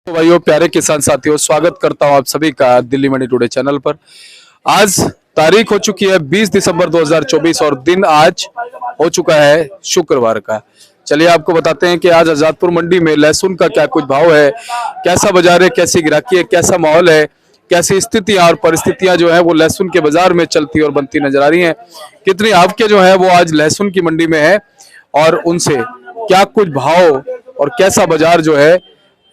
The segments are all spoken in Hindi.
तो भाइयों, प्यारे किसान साथियों, स्वागत करता हूं आप सभी का दिल्ली मंडी टुडे चैनल पर। आज तारीख हो चुकी है 20 दिसंबर 2024 और दिन आज हो चुका है शुक्रवार का। चलिए आपको बताते हैं कि आज आजादपुर मंडी में लहसुन का क्या कुछ भाव है, कैसा बाजार है, कैसी गिराकी है, कैसा माहौल है, कैसी स्थितियां और परिस्थितियां जो है वो लहसुन के बाजार में चलती और बनती नजर आ रही हैं। कितनी आवकें जो है वो आज लहसुन की मंडी में है और उनसे क्या कुछ भाव और कैसा बाजार जो है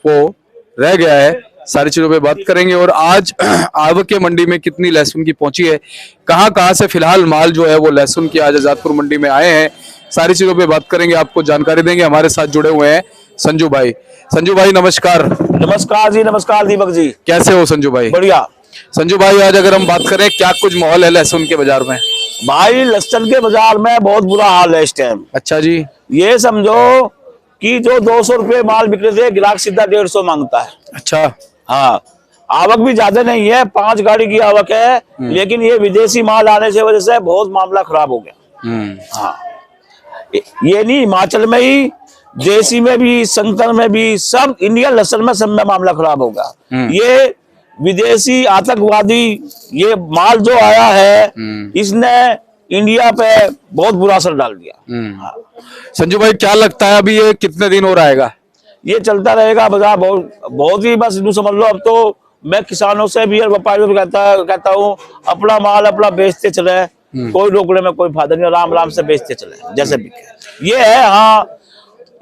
वो रह गया है, सारी चीजों पे बात करेंगे। और आज आवक के मंडी में कितनी लहसुन की पहुंची है, कहां से फिलहाल माल जो है वो लहसुन की आज आजादपुर मंडी में आए हैं, सारी चीजों पे बात करेंगे, आपको जानकारी देंगे। हमारे साथ जुड़े हुए हैं संजू भाई। संजू भाई नमस्कार। नमस्कार जी, नमस्कार दीपक जी। कैसे हो संजू भाई? बढ़िया। संजू भाई, आज अगर हम बात करें क्या कुछ माहौल है लहसुन के बाजार में? भाई लहसुन के बाजार में बहुत बुरा हाल है इस टाइम। अच्छा जी। ये समझो कि जो 200 रुपये माल बिक रहे थे, ग्राहक सीधा 150 मांगता है। अच्छा। हाँ, आवक भी ज्यादा नहीं है, 5 गाड़ी की आवक है, लेकिन ये विदेशी माल आने से वजह से बहुत मामला खराब हो गया। हाँ, ये नहीं, हिमाचल में ही, देसी में भी, शंकर में भी, सब इंडिया लहसुन में सब में मामला खराब होगा। ये विदेशी आतंकवादी ये माल जो आया है, इसने इंडिया पे बहुत बुरा असर डाल दिया। संजू भाई, क्या लगता है अभी ये कितने दिन और आएगा? ये चलता रहेगा बाजार बहुत ही, बस यूं समझ लो। अब तो मैं किसानों से भी और व्यापारियों से कहता हूँ अपना माल अपना बेचते चले, कोई रोकने में कोई फायदा नहीं, आराम आराम से बेचते चले जैसे भी ये है। हाँ,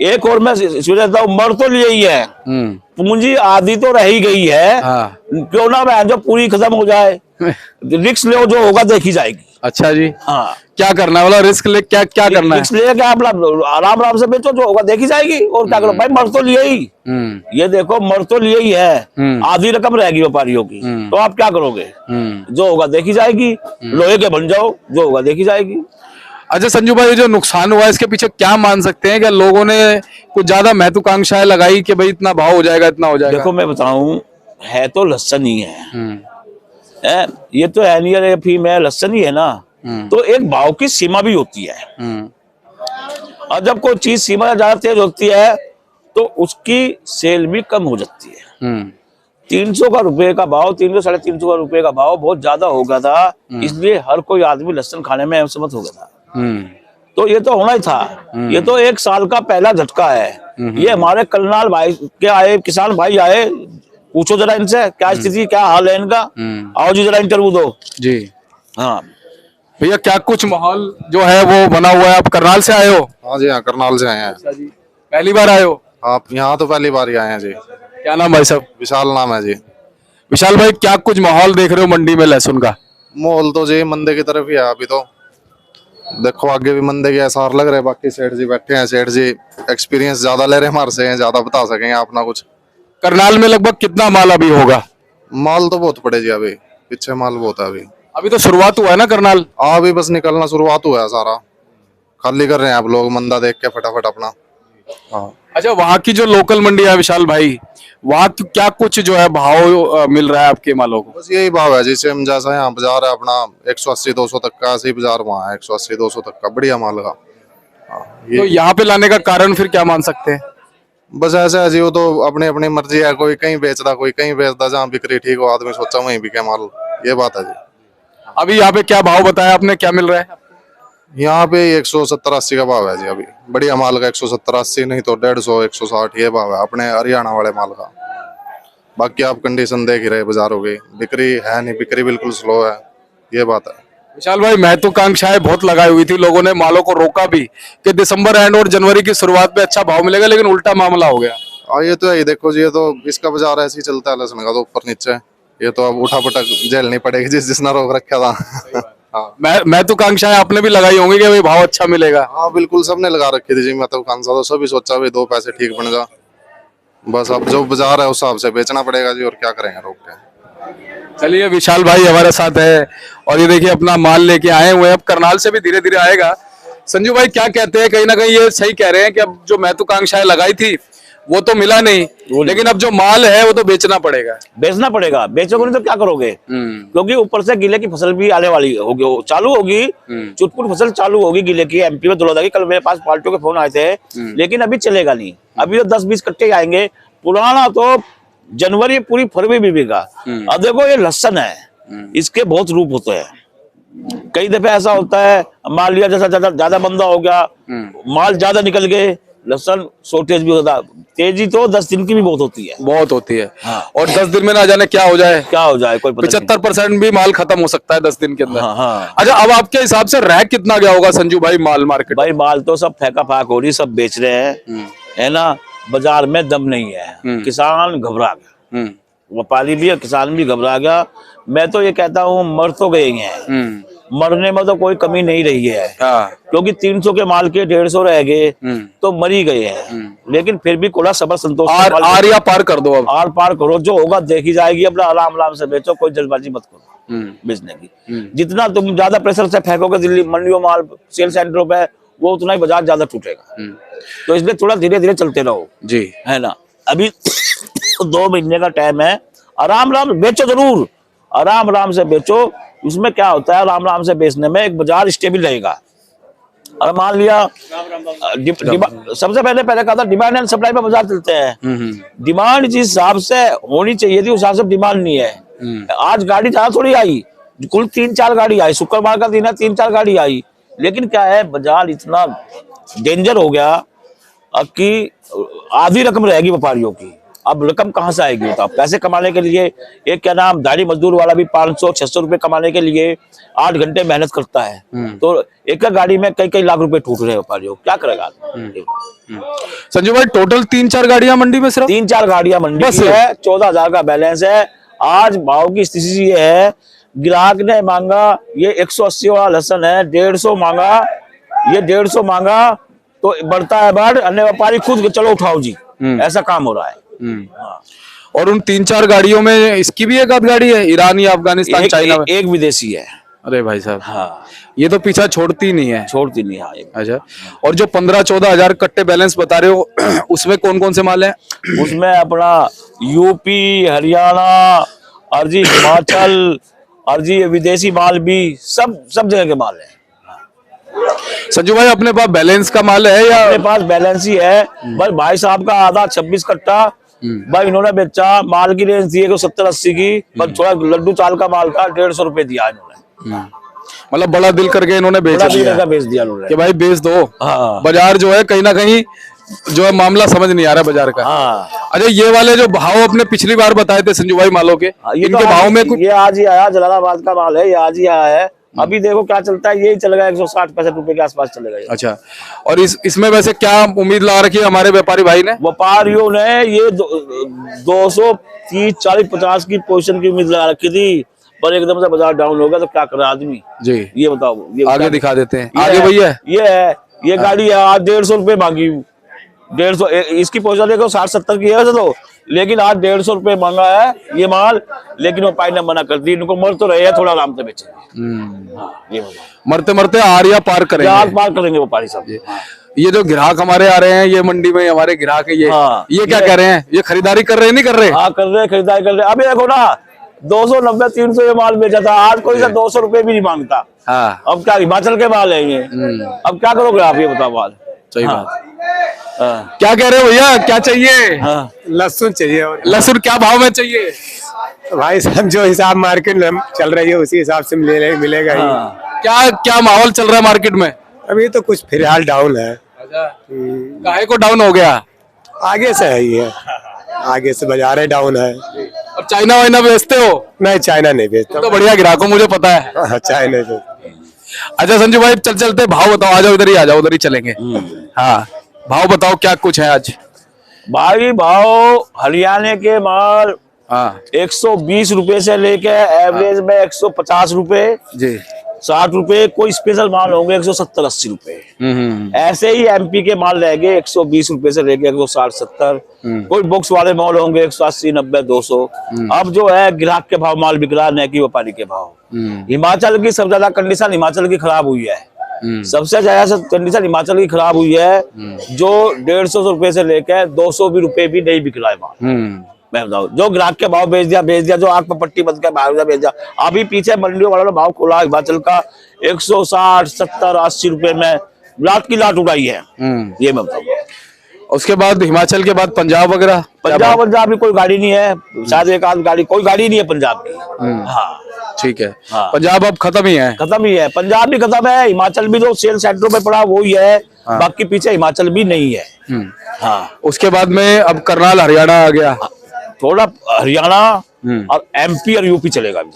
एक और मैं सुझाता हूँ, मर तो लिए ही है, पूंजी आधी तो रह ही गई है। हाँ। क्यों ना मैं जो पूरी खत्म हो जाए, रिस्क लो, जो होगा देखी जाएगी। अच्छा जी। हाँ, क्या करना है, वाला रिस्क ले क्या क्या करना है? रिस्क ले क्या, आराम आराम से बेचो, जो होगा देखी जाएगी। और क्या करो भाई, मर तो लिए ही, ये देखो मर तो लिए ही है, आधी रकम रहेगी व्यापारियों की, तो आप क्या करोगे? जो होगा देखी जाएगी, लोहे के बन जाओ, जो होगा देखी जाएगी। अच्छा संजू भाई, जो नुकसान हुआ है इसके पीछे क्या मान सकते हैं? क्या लोगों ने कुछ ज्यादा महत्वाकांक्षाएं लगाई कि भाई इतना भाव हो जाएगा, इतना हो जाएगा? देखो मैं बताऊं, है तो लहसुन ही है, ये तो एनियल एफीम है, लहसुन ही है ना। तो एक भाव की सीमा भी होती है, और जब कोई चीज सीमा ज्यादा तेज होती है तो उसकी सेल भी कम हो जाती है। 300 का रुपए का भाव, 300 साढ़े 300 का रुपए का भाव बहुत ज्यादा हो गया था, इसलिए हर कोई आदमी लहसुन खाने में असमर्थ हो गया था। तो ये तो होना ही था। ये तो 1 साल का पहला झटका है। ये हमारे करनाल भाई के आए, किसान भाई आए, पूछो जरा इनसे क्या स्थिति, क्या हाल है इनका। आओ जी, जरा इंटरव्यू दो जी। हाँ भैया, क्या कुछ माहौल जो है वो बना हुआ है? आप करनाल से आए हो? हाँ जी, हाँ करनाल से आए हैं। अच्छा जी। पहली बार आए हो? आप यहाँ तो पहली बार ही आए हैं जी। क्या नाम भाई साहब? विशाल नाम है जी। विशाल भाई, क्या कुछ माहौल देख रहे हो मंडी में लहसुन का? माहौल तो जी मंदे की तरफ ही है अभी तो। देखो आगे भी मंदे के आसार लग रहे हैं। बाकी सेठ जी बैठे हैं, सेठ जी एक्सपीरियंस ज्यादा ले रहे हैं हमारे से, ज्यादा बता सकेंगे अपना कुछ। करनाल में लगभग कितना माल अभी होगा? माल तो बहुत पड़े जी, अभी पीछे माल बहुत है। अभी तो शुरुआत हुआ है ना करनाल? अभी बस निकलना शुरुआत हुआ है, सारा खाली कर रहे हैं आप लोग मंदा देख के फटाफट अपना। हाँ। अच्छा, वहाँ की जो लोकल मंडी है विशाल भाई, वहाँ क्या कुछ जो है भाव मिल रहा है आपके मालों को? बस यही भाव है जैसे हम, जैसा यहाँ बाजार है अपना 180-200 तक का, ऐसे ही बाजार वहाँ है 180-200 तक का, बढ़िया माल का। तो यहाँ पे लाने का कारण फिर क्या मान सकते हैं? बस ऐसा है जी, वो तो अपनी अपनी मर्जी है, कोई कहीं बेचता कोई कहीं बेचता, जहाँ बिक्री ठीक हो आदमी सोचा वहीं बिके माल, ये बात है जी। अभी यहाँ पे क्या भाव बताया आपने, क्या मिल रहा है? यहाँ पे 170-80 का भाव है जी अभी, बढ़िया माल का 170-80, नहीं तो 150-160 ये भाव है अपने हरियाणा वाले माल का। बाकी आप कंडीशन देख ही रहे बाजारों की, बिक्री है नहीं, बिक्री बिल्कुल स्लो है, ये बात है। विशाल भाई, महत्वाकांक्षाएं बहुत लगाई हुई थी, लोगों ने मालों को रोका भी कि दिसंबर एंड और जनवरी की शुरुआत में अच्छा भाव मिलेगा, लेकिन उल्टा मामला हो गया। ये तो है, देखो जी, ये तो इसका बाजार ऐसे ही चलता है लहसुन का, तो ऊपर नीचे ये तो अब उठा पटक झेलनी पड़ेगी जिसने रोक रखा था। हाँ, महत्वाकांक्षाएं आपने भी लगाई होंगी कि भाई भाव अच्छा मिलेगा? हाँ बिल्कुल, सबने लगा रखी थी जी। महत्वाकांक्षा तो सभी सोचा भाई 2 पैसे ठीक बन जा, बस अब जो बाजार है उस हिसाब से बेचना पड़ेगा जी, और क्या करेंगे रोक के। चलिए, विशाल भाई हमारे साथ है और ये देखिए अपना माल लेके आए हुए हैं, अब करनाल से भी धीरे धीरे आएगा। संजू भाई, क्या कहते हैं? कहीं ना कहीं ये सही कह रहे हैं कि अब जो महत्वाकांक्षाएं लगाई थी वो तो मिला नहीं, लेकिन अब जो माल है वो तो बेचना पड़ेगा। बेचना पड़ेगा, बेचोगे नहीं तो क्या करोगे? क्योंकि ऊपर से गिले की फसल भी आने वाली होगी, चालू होगी, चुटपुट फसल चालू होगी गिले की। एमपी में धुलौदा की कल मेरे पास पार्टियों के फोन आए थे, लेकिन अभी चलेगा नहीं। अभी तो 10-20 कट्टे आएंगे, पुराना तो जनवरी पूरी फरवरी भी बिका। अब देखो ये लहसुन है, इसके बहुत रूप होते हैं। कई दफे ऐसा होता है माल लिया जैसा ज्यादा मंदा हो गया, माल ज्यादा निकल गए, लहसुन शॉर्टेज भी होता है। तेजी तो 10 दिन की भी बहुत होती है, बहुत होती है। हाँ। और 10 दिन में ना जाने क्या हो जाए, क्या हो जाए कोई पता नहीं। 75% भी माल खत्म हो सकता है 10 दिन के अंदर। हाँ, हाँ। अच्छा, अब आपके हिसाब से रैक कितना गया होगा संजू भाई माल मार्केट? भाई माल तो सब फेंका फाक हो रही, सब बेच रहे हैं, है ना। बाजार में दम नहीं है, किसान घबरा गया, व्यापारी भी किसान भी घबरा गया। मैं तो ये कहता हूँ मर तो गए हैं, मरने में तो कोई कमी नहीं रही है। हाँ। क्योंकि 300 के माल के 150 रह गए तो मरी गए हैं। लेकिन फिर भी कोला सबर संतोष आर या पार कर दो, अब आर पार करो, जो होगा देखी जाएगी। अपना आराम आराम से बेचो, कोई जल्दबाजी मत करो बेचने की। जितना तुम ज्यादा प्रेशर से फेंकोगे दिल्ली मंडियों माल सेल सेंटरों पे, वो उतना ही बाजार ज्यादा टूटेगा। तो इसलिए थोड़ा धीरे धीरे चलते रहो जी, है ना। अभी 2 महीने का टाइम है, आराम आराम बेचो, जरूर आराम आराम से बेचो। उसमें क्या होता है, आराम आराम से बेचने में एक बाजार स्टेबल रहेगा। और मान लिया सबसे पहले कहा था डिमांड एंड सप्लाई पे बाजार चलते हैं। डिमांड जिस हिसाब से होनी चाहिए थी उस हिसाब से डिमांड नहीं है। आज गाड़ी ज्यादा थोड़ी आई, कुल 3-4 गाड़ी आई, शुक्रवार का दिन है 3-4 गाड़ी आई। लेकिन क्या है, बाजार इतना डेंजर हो गया कि आधी रकम रहेगी व्यापारियों की। अब रकम कहाँ से आएगी बताओ? पैसे कमाने के लिए एक क्या नाम दाढ़ी मजदूर वाला भी 500-600 रुपए कमाने के लिए 8 घंटे मेहनत करता है। तो एक गाड़ी में कई लाख रुपए टूट रहे हैं व्यापारियों, क्या करेगा? संजू भाई टोटल 3-4 गाड़ियां मंडी में, सिर्फ 3-4 गाड़ियां मंडी में है, 14,000 का बैलेंस है। आज भाव की स्थिति ये है, ग्राहक ने मांगा ये 180 वाला लहसुन है, 150 मांगा, ये 150 मांगा तो बढ़ता है बढ़, अन्य व्यापारी खुद चलो उठाओ जी, ऐसा काम हो रहा है। और उन 3-4 गाड़ियों में इसकी भी एक आध गाड़ी है ईरान या अफगानिस्तान चाइना में? एक विदेशी है। अरे भाई साहब, हाँ, ये तो पीछा छोड़ती नहीं है। छोड़ती नहीं। हाँ, अच्छा, और जो 15-14 हजार कट्टे बैलेंस बता रहे हो उसमें कौन कौन से माल है? उसमें अपना यूपी, हरियाणा, अर्जी हिमाचल, अर्जी विदेशी माल भी, सब जगह के माल है। संजू भाई अपने पास बैलेंस का माल है या? अपने पास बैलेंस ही है। बस भाई साहब का आधा 26 कट्टा भाई इन्होंने बेचा। माल की रेंज थी 70-80 की, पर थोड़ा लड्डू चाल का माल था, 150 रुपए दिया इन्होंने। मतलब बड़ा दिल करके इन्होंने बेच दिया इन्होंने कि भाई बेच दो। हाँ। बाजार जो है कहीं ना कहीं जो है मामला समझ नहीं आ रहा बाजार का। हाँ। अच्छा, ये वाले जो भाव अपने पिछली बार बताए थे संजू भाई मालों के, इनके भाव में कुछ? ये आज ही आया, जलालाबाद का माल है, ये आज ही आया है। अभी देखो क्या चलता है, यही चलेगा 160-65 रुपए के आसपास चलेगा ये। अच्छा, और इसमें वैसे क्या उम्मीद लगा रखी है हमारे व्यापारी भाई ने? व्यापारियों ने ये 230, 40, 50 की पोजीशन की उम्मीद लगा रखी थी, पर एकदम से बाजार डाउन हो गया तो क्या करे आदमी जी? ये बताओ, ये आगे दिखा देते हैं, आगे भैया। ये है, ये गाड़ी है, आज 150 रुपए मांगी, 150। इसकी पोजीशन देखो 60-70 की है तो, लेकिन आज 150 रुपए मांगा है ये माल। लेकिन व्यापारी ने मना कर दी, इनको मर तो रहे हैं, थोड़ा आराम से बेचेंगे। ये मरते मरते आर या पार करेंगे, आर पार करेंगे व्यापारी साहब। ये जो ग्राहक हमारे आ रहे हैं, ये मंडी में हमारे ग्राहक है, ये क्या कह रहे हैं? ये खरीदारी कर रहे हैं नहीं कर रहे? हाँ, कर रहे हैं, खरीदारी कर रहे हैं। अभी देखो ना, 290-300 ये माल बेचा था, आज कोई सा 200 रुपए भी नहीं मांगता। हाँ। अब क्या हिमाचल के माल है ये, अब क्या करोगे आप, ये बताओ माल। सही बात। क्या कह रहे हो भैया, क्या चाहिए? लहसुन चाहिए। और लहसुन क्या भाव में चाहिए? भाई साहब जो हिसाब मार्केट में चल रही है उसी हिसाब से मिलेगा ही। क्या माहौल चल रहा है मार्केट में? अभी तो कुछ फिलहाल डाउन है। काहे को डाउन हो गया? आगे से है ये, आगे से बाजार डाउन है। और चाइना वाइना बेचते हो? नहीं, चाइना नहीं बेचता। तो बढ़िया ग्राहक हो, मुझे पता है। चाइना नहीं। अच्छा संजू भाई, चलते भाव बताओ, आ जाओ इधर ही, आ जाओ, उधर ही चलेंगे। हाँ, भाव बताओ क्या कुछ है आज? भाई भाव हरियाणा के माल 120 रुपए से लेके एवरेज में 150 रुपए जी, 60 रुपए। कोई स्पेशल माल होंगे 170-80 रुपए। ऐसे ही एमपी के माल रहेंगे 120 रुपए से लेके 160-70। कोई बॉक्स वाले माल होंगे 180, 90, 200। अब जो है ग्राहक के भाव माल बिक रहा है, न कि व्यापारी के भाव। हिमाचल की सबसे ज्यादा कंडीशन हिमाचल की खराब हुई है, सबसे ज्यादा कंडीशन हिमाचल की खराब हुई है। जो 150 रुपए से लेकर 200 रुपए भी नहीं बिक रहा है माल। मैं बताऊं, जो ग्राहक के भाव बेच दिया, जो आंख पर पट्टी बंद कर बेच दिया। अभी पीछे मंडियों वालों ने भाव खोला हिमाचल का 160, 70, 80 रुपए में लाट की लाट उड़ाई है। ये मैं बताऊं। उसके बाद हिमाचल के बाद पंजाब वगैरह? पंजाब में कोई गाड़ी नहीं है, शायद एक आध गाड़ी, कोई गाड़ी नहीं है पंजाब की। हाँ ठीक है। हाँ। पंजाब अब खत्म ही है? खत्म ही है, पंजाब भी खत्म है, हिमाचल भी जो सेल सेंटरों में पड़ा वो ही है। बाकी पीछे हिमाचल भी नहीं है। हाँ। उसके बाद में अब करनाल हरियाणा आ गया। थोड़ा हरियाणा और एमपी और यूपी चलेगा अभी।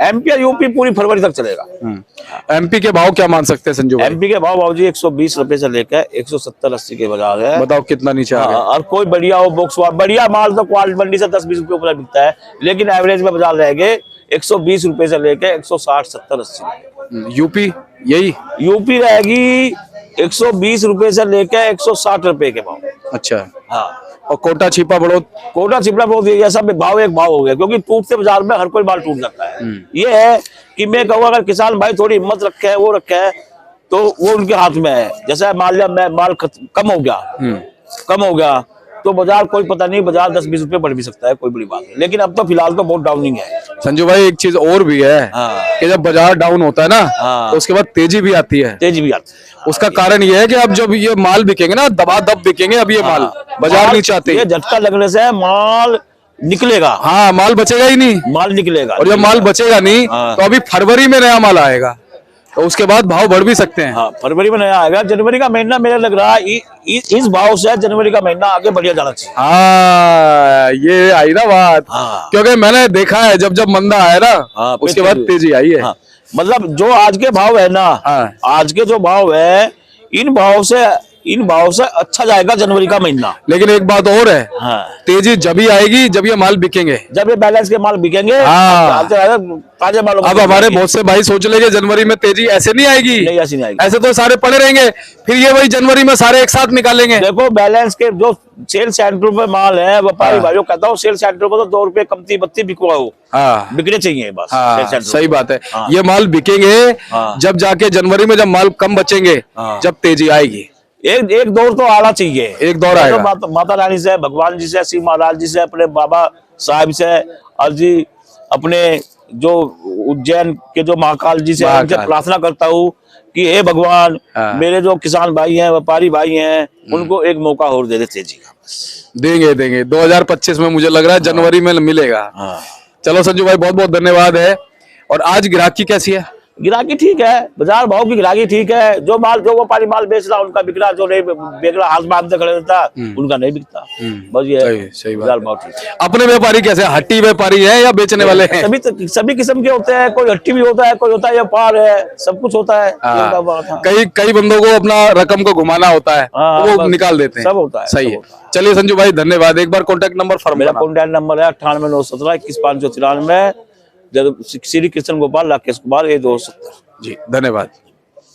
एमपी और यूपी पूरी फरवरी तक चलेगा। एमपी के भाव क्या मान सकते हैं संजू भाई? एमपी के भाव बाबूजी 120 रुपए से लेकर 170-80 के बाजार है। बताओ कितना नीचे आ गया? और कोई बढ़िया हो बॉक्स बढ़िया माल तो क्वालिटी मंडी से 10-20 रुपए ऊपर बिकता है, लेकिन एवरेज में बाजार रहेंगे 120 रुपए से लेकर 160-70-80। यूपी यही? यूपी रहेगी 120 रुपए से लेकर 160 रुपए के भाव। अच्छा। हाँ। और कोटा छिपा बड़ौद? कोटा छिपड़ा बहुत ये सब भाव एक भाव हो गया, क्योंकि टूटते बाजार में हर कोई माल टूट जाता है। ये है कि मैं कहूँ अगर किसान भाई थोड़ी हिम्मत रखे है, वो रखे है, तो वो उनके हाथ में है। जैसे मान लिया माल कम हो गया तो बाजार कोई पता नहीं, बाजार 10-20 रुपए बढ़ भी सकता है, कोई बड़ी बात नहीं। लेकिन अब तो फिलहाल तो बहुत डाउनिंग है संजू भाई। एक चीज और भी है कि जब बाजार डाउन होता है ना, तो उसके बाद तेजी भी आती है। तेजी भी आती है। उसका कारण ये है कि अब जब ये माल बिकेंगे ना, दबादब बिकेंगे अब ये माल, बाजार नीचे आते ये झटका लगने से माल निकलेगा। हाँ, माल बचेगा ही नहीं। माल निकलेगा, और जब माल बचेगा नहीं तो अभी फरवरी में नया माल आएगा, तो उसके बाद भाव बढ़ भी सकते हैं। हाँ, फरवरी में नया आएगा। जनवरी का महीना मेरा लग रहा है इस भाव से जनवरी का महीना आगे बढ़िया जाना चाहिए। हाँ, ये आई ना बात। हाँ। क्योंकि मैंने देखा है जब मंदा आया ना, हाँ, उसके बाद तेजी आई है। हाँ, मतलब जो आज के भाव है ना, हाँ। आज के जो भाव है, इन भाव से अच्छा जाएगा जनवरी का महीना। लेकिन एक बात और है, हाँ। तेजी जब ही आएगी जब ये माल बिकेंगे, जब ये बैलेंस के माल बिकेंगे। हाँ। ताजे माल। अब हमारे बहुत से भाई सोच लेंगे जनवरी में तेजी ऐसे नहीं आएगी। नहीं, ऐसी नहीं आएगी। ऐसे तो सारे पड़े रहेंगे, फिर ये वही जनवरी में सारे एक साथ निकालेंगे। देखो बैलेंस के जो सेल सेंटर पे माल है, व्यापारी भाइयों कहता हूँ सेल सेंटर पर तो 2 रुपए कमती बत्ती बिकवा हो। हाँ, बिकने चाहिए बस। हाँ, सेल सेंटर सही बात है। हाँ। ये माल बिकेंगे हाँ। जब जाके जनवरी में, जब माल कम बचेंगे, हाँ। जब तेजी आएगी। एक दौर तो आना चाहिए। एक दौर आएगा। तो माता रानी से, भगवान जी से, शिव महाराज जी से, अपने बाबा साहब से, और जी अपने जो उज्जैन के जो महाकाल जी से उनसे प्रार्थना करता हूँ कि हे भगवान, मेरे जो किसान भाई हैं, व्यापारी भाई हैं, उनको एक मौका और दे देते जी का। देंगे 2025 में मुझे लग रहा है जनवरी में मिलेगा। चलो संजू भाई, बहुत बहुत धन्यवाद है। और आज ग्राहकी कैसी है? गिराकी ठीक है, बाजार भाव की गिराकी ठीक है। जो व्यापारी माल बेच रहा उनका बिक रहा, जो नहीं बेच रहा हाथ बांधते खड़े रहता उनका नहीं बिकता। बस ये सही बाजार बात भाव ठीक है। अपने व्यापारी कैसे, हट्टी व्यापारी है या बेचने वाले हैं? सभी किस्म के होते हैं, कोई हट्टी भी होता है, कोई होता है व्यापार है, सब कुछ होता है। कई बंदों को अपना रकम को घुमाना होता है, तो वो निकाल देते हैं। सब होता है, सही है। चलिए संजू भाई, धन्यवाद। एक बार कॉन्टेक्ट नंबर मेरा कॉन्टैक्ट नंबर है 9891711593, श्री कृष्ण गोपाल राकेश कुमार, ये 270। जी, धन्यवाद।